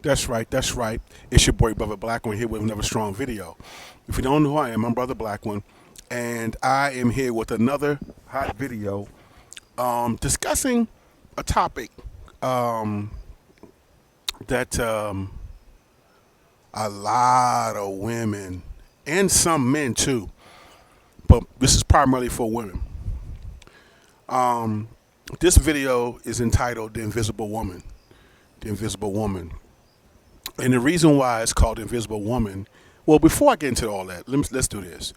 That's right. That's right. It's your boy, Brother Black One, here with another strong video. If you don't know who I am, I'm Brother Black One, and I am here with another hot video discussing a topic um, that a lot of women and some men too, but this is primarily for women. Um, this video is entitled "The Invisible Woman." The Invisible Woman. And the reason why it's called Invisible Woman, well, before I get into all that, let's do this.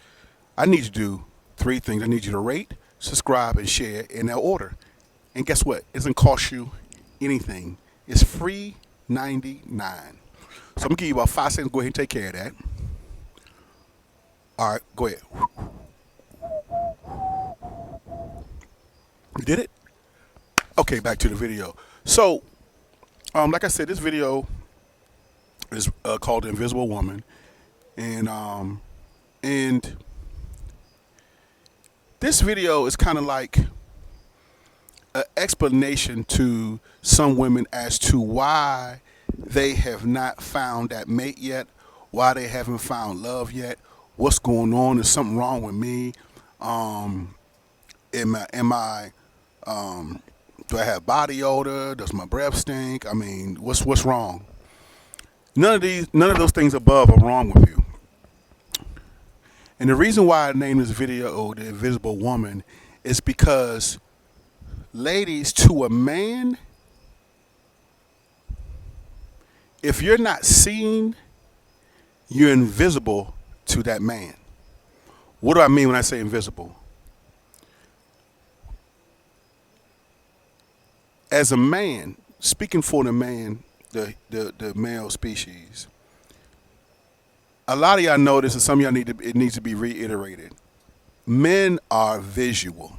I need you to do three things. I need you to rate, subscribe, and share in that order. And guess what? It doesn't cost you anything. It's free 99. So I'm gonna give you about 5 seconds. Go ahead and take care of that. All right, go ahead. You did it? Okay, back to the video. So, like I said, this video is called The Invisible Woman, and this video is kind of like an explanation to some women as to why they have not found that mate yet, why they haven't found love yet, what's going on, is something wrong with me, am I do I have body odor, does my breath stink, I mean, what's wrong? None of those things above are wrong with you. And the reason why I named this video "The Invisible Woman" is because, ladies, to a man, if you're not seen, you're invisible to that man. What do I mean when I say invisible? As a man, speaking for the man, the male species, a lot of y'all know this, and some of y'all it needs to be reiterated. Men are visual.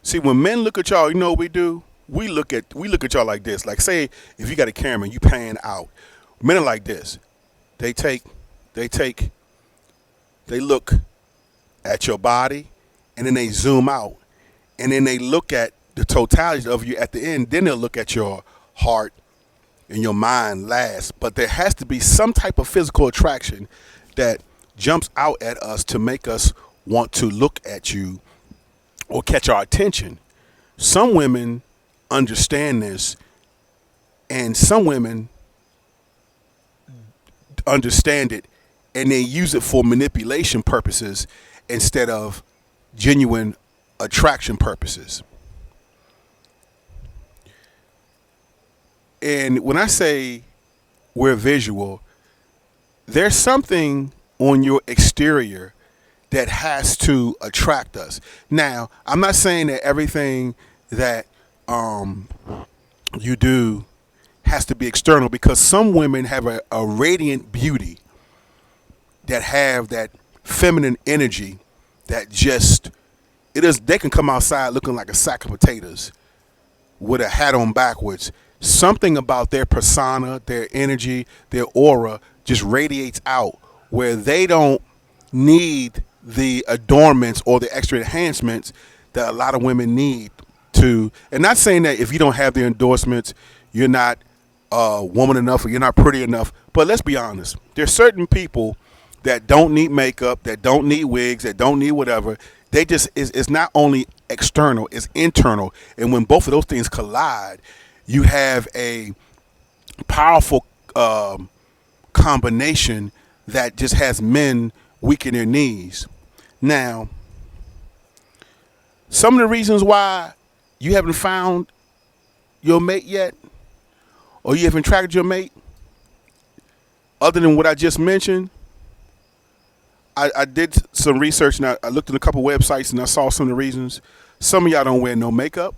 See, when men look at y'all, you know what we do? We look at y'all like this. Like, say if you got a camera and you pan out, men are like this. They look at your body, and then they zoom out, and then they look at the totality of you at the end. Then they'll look at your heart and your mind last. But there has to be some type of physical attraction that jumps out at us to make us want to look at you or catch our attention. Some women understand this, and some women understand it and they use it for manipulation purposes instead of genuine attraction purposes. And when I say we're visual, there's something on your exterior that has to attract us. Now, I'm not saying that everything that you do has to be external, because some women have a radiant beauty, that have that feminine energy that just, it is, they can come outside looking like a sack of potatoes with a hat on backwards. Something about their persona, their energy, their aura just radiates out, where they don't need the adornments or the extra enhancements that a lot of women need to. And not saying that if you don't have the endorsements, you're not woman enough or you're not pretty enough. But let's be honest. There's certain people that don't need makeup, that don't need wigs, that don't need whatever. They just, it's not only external, it's internal. And when both of those things collide, you have a powerful combination that just has men weak in their knees. Now, some of the reasons why you haven't found your mate yet, or you haven't tracked your mate, other than what I just mentioned, I did some research, and I looked at a couple websites and I saw some of the reasons. Some of y'all don't wear no makeup.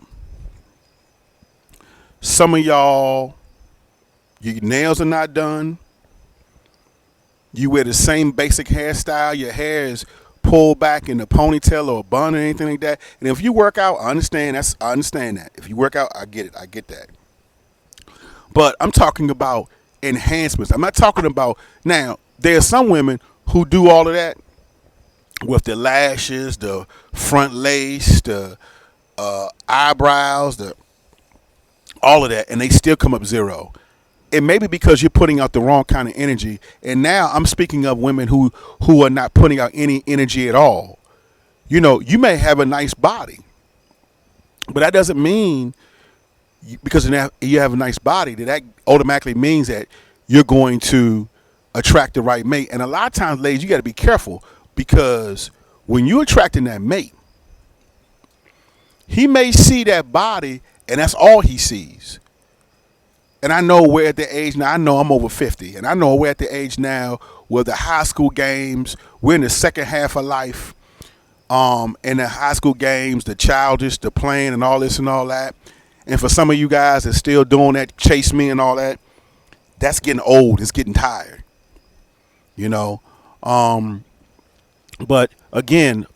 Some of y'all, your nails are not done. You wear the same basic hairstyle. Your hair is pulled back in a ponytail or a bun or anything like that. And if you work out, I understand that. If you work out, I get it. I get that. But I'm talking about enhancements. I'm not talking about, now, there are some women who do all of that with the lashes, the front lace, the eyebrows, all of that, and they still come up zero. it may be because you're putting out the wrong kind of energy. And now I'm speaking of women who are not putting out any energy at all. You know, you may have a nice body, but that doesn't mean because you have a nice body that automatically means that you're going to attract the right mate. And a lot of times, ladies, you got to be careful because when you're attracting that mate, he may see that body and that's all he sees. And I know we're at the age now, I know I'm over 50, and I know we're at the age now where the high school games, we're in the second half of life. In the high school games, the childish, the playing and all this and all that. And for some of you guys that's still doing that, chase me and all that, that's getting old. It's getting tired, you know. But again,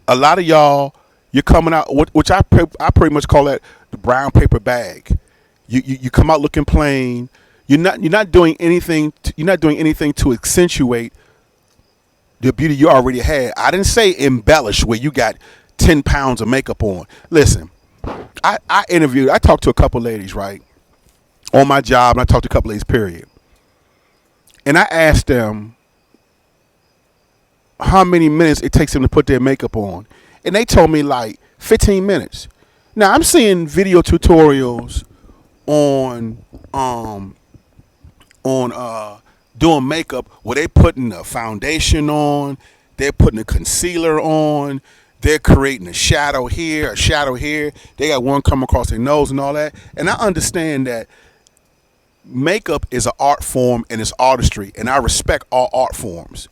a lot of y'all, you're coming out, which I pretty much call that the brown paper bag. You come out looking plain. You're not doing anything. You're not doing anything to accentuate the beauty you already had. I didn't say embellish where you got 10 pounds of makeup on. Listen, I talked to a couple ladies, right, on my job, and I talked to a couple ladies, period. And I asked them how many minutes it takes them to put their makeup on. And they told me like 15 minutes. Now, I'm seeing video tutorials on doing makeup where they putting a foundation on, they're putting a concealer on, they're creating a shadow here, a shadow here. They got one coming across their nose and all that. And I understand that makeup is an art form and it's artistry, and I respect all art forms.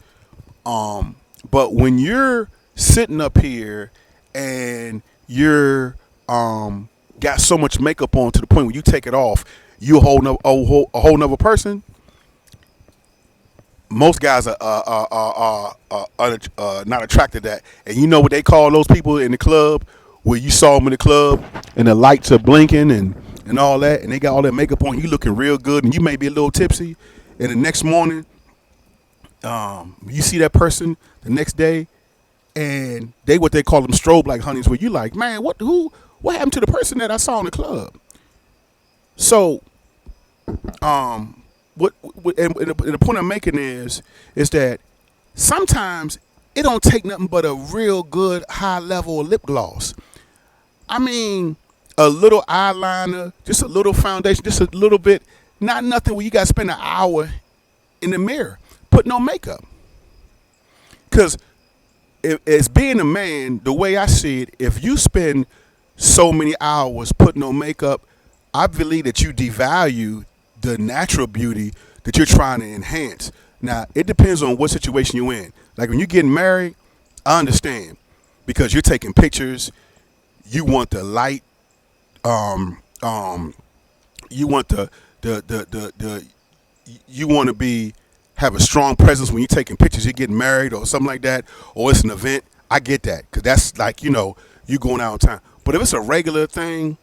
But when you're sitting up here and you're got so much makeup on to the point where you take it off, you a whole nother person. Most guys are not attracted to that. And you know what they call those people in the club where you saw them in the club and the lights are blinking and all that, and they got all that makeup on, you looking real good, and you may be a little tipsy, and the next morning you see that person the next day and what they call them strobe like honeys, where you like, man, what happened to the person that I saw in the club? So and the point I'm making is that sometimes it don't take nothing but a real good high level lip gloss. I mean, a little eyeliner, just a little foundation, just a little bit, not nothing where you got to spend an hour in the mirror, put no makeup. Because as being a man, the way I see it, if you spend so many hours putting no makeup, I believe that you devalue the natural beauty that you're trying to enhance. Now, it depends on what situation you're in. Like when you're getting married, I understand because you're taking pictures. You want the light. You want you want to have a strong presence when you're taking pictures. You're getting married or something like that, or it's an event. I get that because that's like, you going out on time. But if it's a regular thing,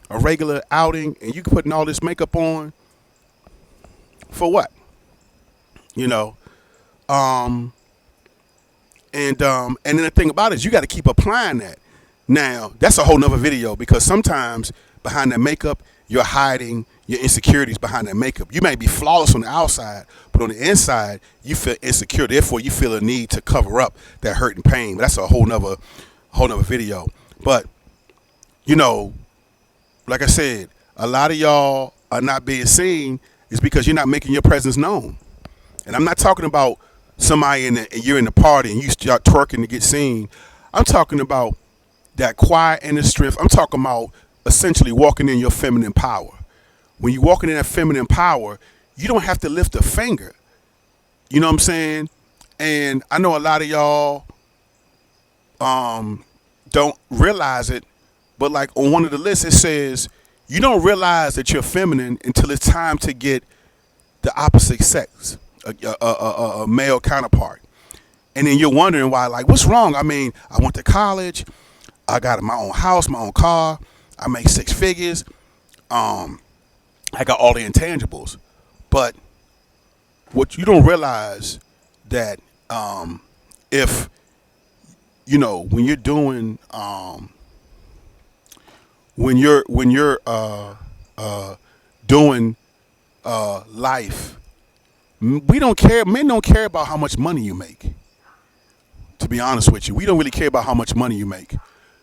a regular outing, and you putting all this makeup on, for what? And then the thing about it is you got to keep applying that. Now, that's a whole nother video because sometimes behind that makeup, you're hiding your insecurities behind that makeup. You may be flawless on the outside, but on the inside, you feel insecure. Therefore, you feel a need to cover up that hurt and pain. But that's a whole nother video. But, like I said, a lot of y'all are not being seen is because you're not making your presence known. And I'm not talking about somebody you're in the party and you start twerking to get seen. I'm talking about that quiet inner strength. I'm talking about essentially walking in your feminine power. When you're walking in that feminine power, you don't have to lift a finger. You know what I'm saying? And I know a lot of y'all don't realize it, but like on one of the lists, it says you don't realize that you're feminine until it's time to get the opposite sex, a male counterpart. And then you're wondering why, like, what's wrong? I mean, I went to college. I got my own house, my own car. I make 6 figures. I got all the intangibles. But what you don't realize that if, when you're doing, when you're doing life, we don't care. Men don't care about how much money you make. To be honest with you, we don't really care about how much money you make.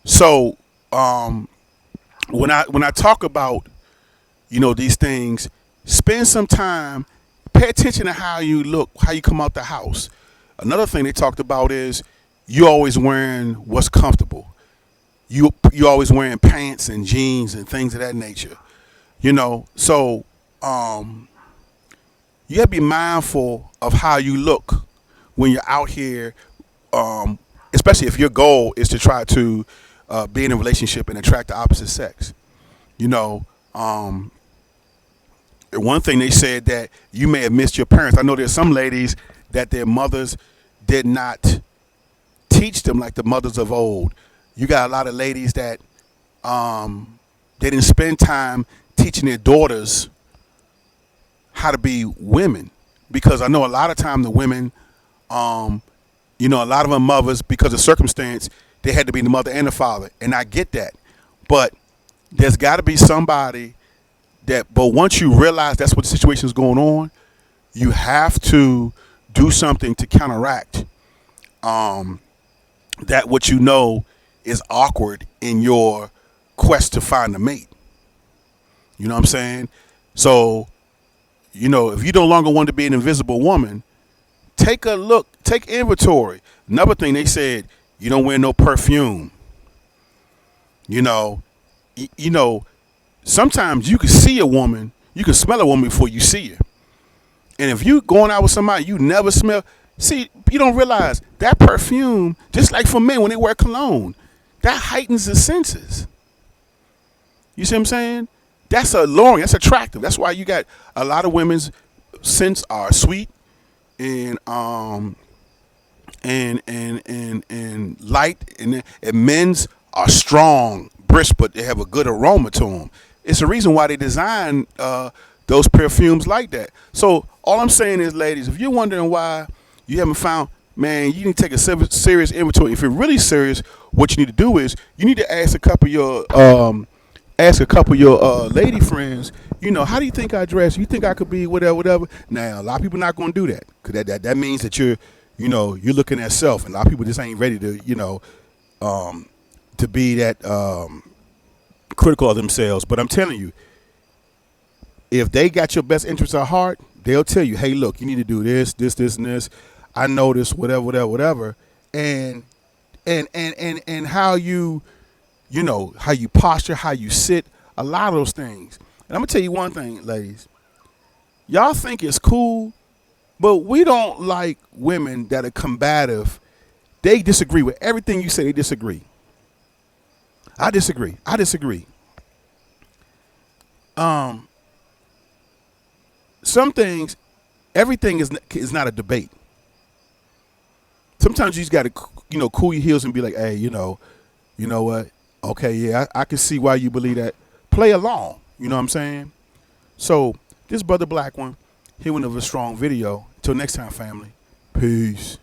So when I talk about these things, spend some time, pay attention to how you look, how you come out the house. Another thing they talked about is you always wearing what's comfortable. You always wearing pants and jeans and things of that nature. So you gotta be mindful of how you look when you're out here, especially if your goal is to try to be in a relationship and attract the opposite sex. One thing they said that you may have missed your parents. I know there's some ladies that their mothers did not teach them like the mothers of old. You got a lot of ladies that they didn't spend time teaching their daughters how to be women, because I know a lot of time the women, a lot of them mothers, because of circumstance, they had to be the mother and the father, and I get that, but there's got to be somebody but once you realize that's what the situation is going on, you have to do something to counteract that what is awkward in your quest to find a mate. You know what I'm saying? So, if you no longer want to be an invisible woman, take a look, take inventory. Another thing they said, you don't wear no perfume. Sometimes you can see a woman, you can smell a woman before you see her. And if you going out with somebody you never smell, see, you don't realize that perfume, just like for men when they wear cologne, that heightens the senses. You see what I'm saying? That's alluring, that's attractive. That's why you got a lot of women's scents are sweet and light, and men's are strong, brisk, but they have a good aroma to them. It's the reason why they design those perfumes like that. So all I'm saying is, ladies, if you're wondering why you haven't found, man, you need to take a serious inventory. If you're really serious, what you need to do is you need to ask a couple of your lady friends, how do you think I dress? You think I could be whatever? Now, a lot of people not going to do that, because that means that you're looking at self, and a lot of people just ain't ready to, to be that critical of themselves. But I'm telling you, if they got your best interests at heart, they'll tell you, hey, look, you need to do this, and this. I know this, whatever. And how you how you posture, how you sit, a lot of those things. And I'm going to tell you one thing, ladies. Y'all think it's cool, but we don't like women that are combative. They disagree with everything you say. They disagree. I disagree. Some things, everything is not a debate. Sometimes you just got to, cool your heels and be like, hey, you know what? Okay, yeah, I can see why you believe that. Play along. You know what I'm saying? So this brother Black One, he went over a strong video. Till next time, family. Peace.